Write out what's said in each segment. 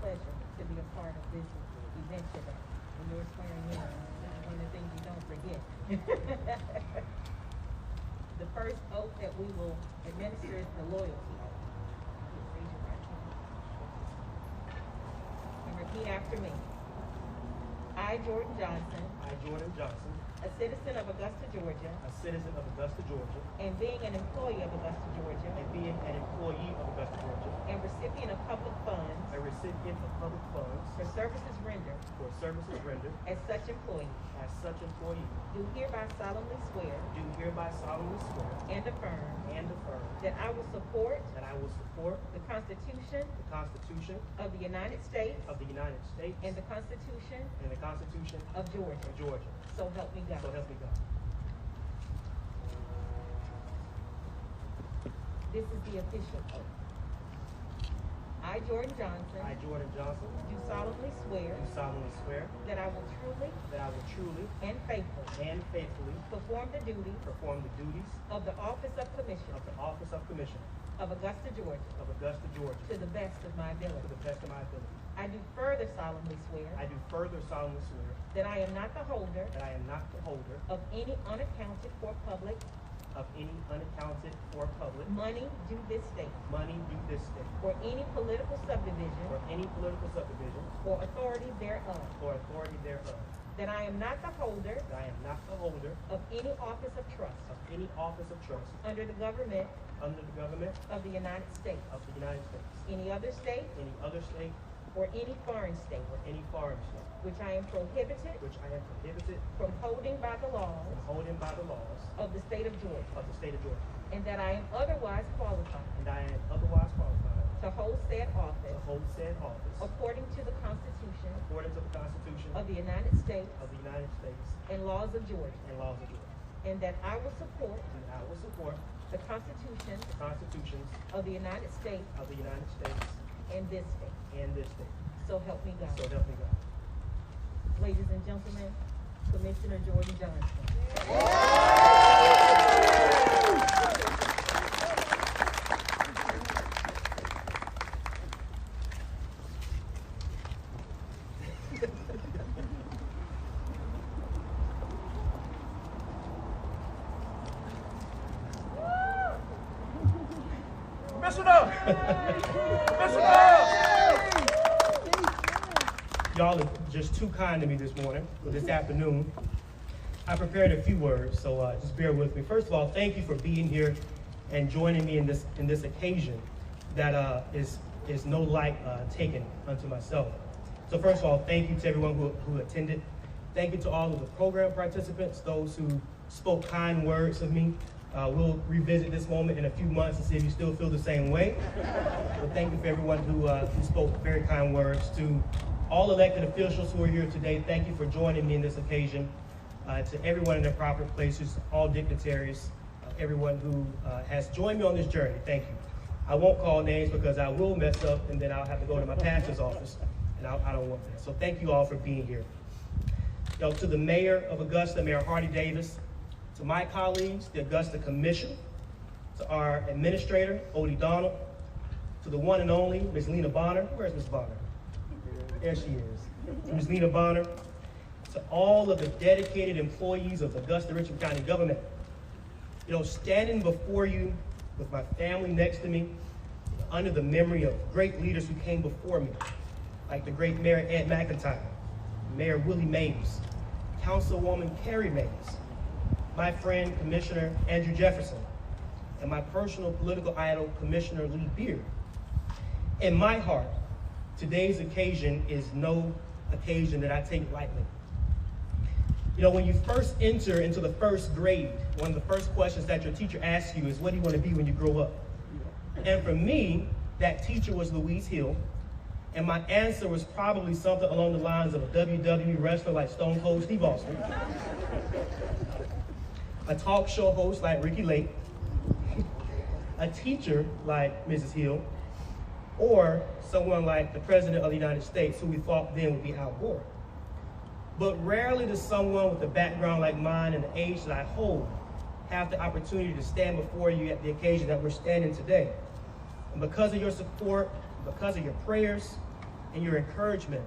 pleasure to be a part of this event today. When you're swearing in, this is one of the things you don't forget. The first oath that we will administer is the loyalty oath. Raise your right hand and repeat after me. I, Jordan Johnson, I, Jordan Johnson, a citizen of Augusta, Georgia, a citizen of Augusta, Georgia, and being an employee of Augusta, Georgia, and being an employee of Augusta, Georgia, and recipient of public funds a recipient of public funds for services rendered for services rendered as such employee, do hereby solemnly swear hereby solemnly swear and affirm and affirm that I will support that I will support the Constitution the Constitution of the United States of the United States and the Constitution and the Constitution of Georgia. of Georgia. So help me God. So help me God. This is the official oath. I, Jordan Johnson, I, Jordan Johnson, do solemnly swear do solemnly swear that I will truly and faithfully perform the duties perform the duties of the office of Commissioner of the office of Commissioner of Augusta, Georgia, of Augusta, Georgia, to the best of my to ability. the best of my ability. I do further solemnly swear I do further solemnly swear that I am not the holder that I am not the holder of any unaccounted for public of any unaccounted for public money due this state money due this state or any political subdivision or any political subdivision or authority thereof, or authority thereof, that I am not the holder that I am not the holder of any office of trust of any office of trust under the government under the government of the United States, of the United States, any other state, any other state, or any foreign state, or any foreign state, which I am prohibited which I am prohibited from holding by the laws from holding by the laws of the state of Georgia, of the state of Georgia, and that I am otherwise qualified and I am otherwise qualified to hold said to office hold said office according to the Constitution according to the Constitution of the United States of the United States and laws of Georgia, and laws of Georgia, and that I will support and I will support the Constitution the constitutions of the United States of the United States and this state. and this state. So help me God. So help me God. Ladies and gentlemen, Commissioner Jordan Johnson. Y'all are just too kind to me this morning, or this afternoon. I prepared a few words, so just bear with me. First of all, thank you for being here and joining me in this occasion that is no light taken unto myself. So first of all, thank you to everyone who attended. Thank you to all of the program participants, those who spoke kind words of me. We'll revisit this moment in a few months and see if you still feel the same way. But thank you for everyone who spoke very kind words. To all elected officials who are here today, thank you for joining me in this occasion. To everyone in their proper places, all dignitaries, everyone who has joined me on this journey, thank you. I won't call names because I will mess up and then I'll have to go to my pastor's office, and I don't want that. So thank you all for being here. To the mayor of Augusta, Mayor Hardy Davis, to my colleagues, the Augusta Commission, to our administrator, Odie Donald, to the one and only Ms. Lena Bonner. Where's Ms. Bonner? There she is. To Ms. Lena Bonner, to all of the dedicated employees of Augusta-Richland County government. Standing before you with my family next to me, under the memory of great leaders who came before me, like the great Mayor Ed McIntyre, Mayor Willie Mays, Councilwoman Carrie Mays, my friend Commissioner Andrew Jefferson, and my personal political idol, Commissioner Lee Beard. In my heart, today's occasion is no occasion that I take lightly. When you first enter into the first grade, one of the first questions that your teacher asks you is, what do you want to be when you grow up? And for me, that teacher was Louise Hill, and my answer was probably something along the lines of a WWE wrestler like Stone Cold Steve Austin, a talk show host like Ricky Lake, a teacher like Mrs. Hill, or someone like the President of the United States, who we thought then would be Al Gore. But rarely does someone with a background like mine and the age that I hold have the opportunity to stand before you at the occasion that we're standing today. And because of your support, because of your prayers, and your encouragement,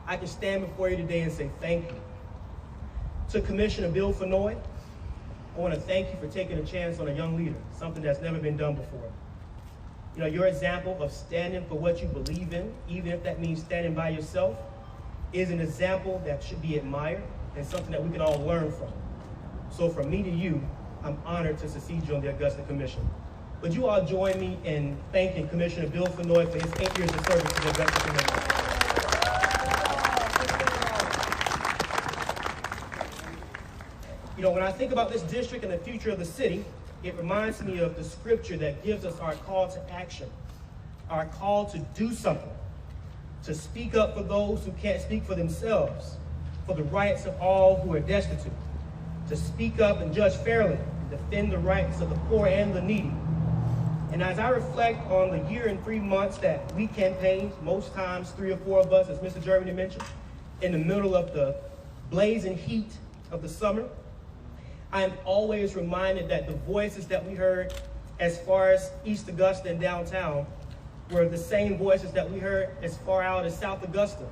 I can stand before you today and say thank you. To Commissioner Bill Fennoy, I want to thank you for taking a chance on a young leader, something that's never been done before. You know, your example of standing for what you believe in, even if that means standing by yourself, is an example that should be admired and something that we can all learn from. So from me to you, I'm honored to succeed you on the Augusta Commission. Would you all join me in thanking Commissioner Bill Fennoy for his 8 years of service to the Augusta Commission? You know, when I think about this district and the future of the city, it reminds me of the scripture that gives us our call to action, our call to do something, to speak up for those who can't speak for themselves, for the rights of all who are destitute, to speak up and judge fairly, and defend the rights of the poor and the needy. And as I reflect on the year and 3 months that we campaigned, most times 3 or 4 of us, as Mr. Germany mentioned, in the middle of the blazing heat of the summer, I am always reminded that the voices that we heard as far as East Augusta and downtown were the same voices that we heard as far out as South Augusta,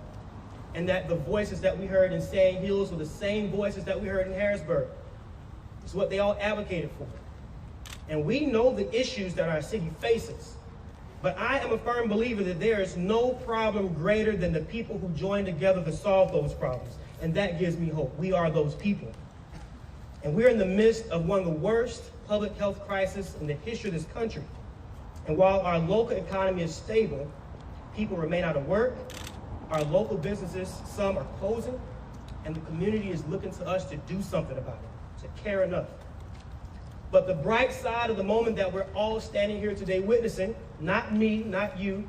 and that the voices that we heard in Sand Hills were the same voices that we heard in Harrisburg. It's what they all advocated for. And we know the issues that our city faces, but I am a firm believer that there is no problem greater than the people who join together to solve those problems, and that gives me hope. We are those people. And we're in the midst of one of the worst public health crises in the history of this country. And while our local economy is stable, people remain out of work, our local businesses, some are closing, and the community is looking to us to do something about it, to care enough. But the bright side of the moment that we're all standing here today witnessing, not me, not you,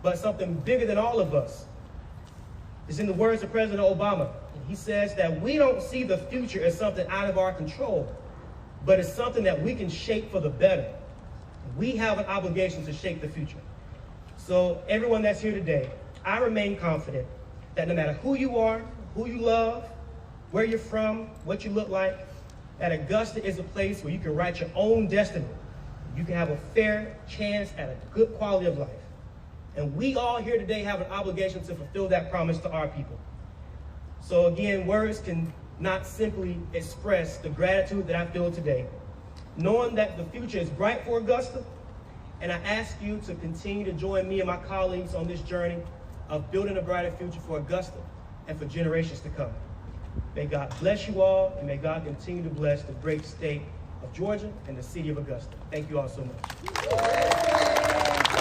but something bigger than all of us, is in the words of President Obama. He says that we don't see the future as something out of our control, but as something that we can shape for the better. We have an obligation to shape the future. So everyone that's here today, I remain confident that no matter who you are, who you love, where you're from, what you look like, that Augusta is a place where you can write your own destiny. You can have a fair chance at a good quality of life. And we all here today have an obligation to fulfill that promise to our people. So again, words can not simply express the gratitude that I feel today, knowing that the future is bright for Augusta, and I ask you to continue to join me and my colleagues on this journey of building a brighter future for Augusta and for generations to come. May God bless you all, and may God continue to bless the great state of Georgia and the city of Augusta. Thank you all so much.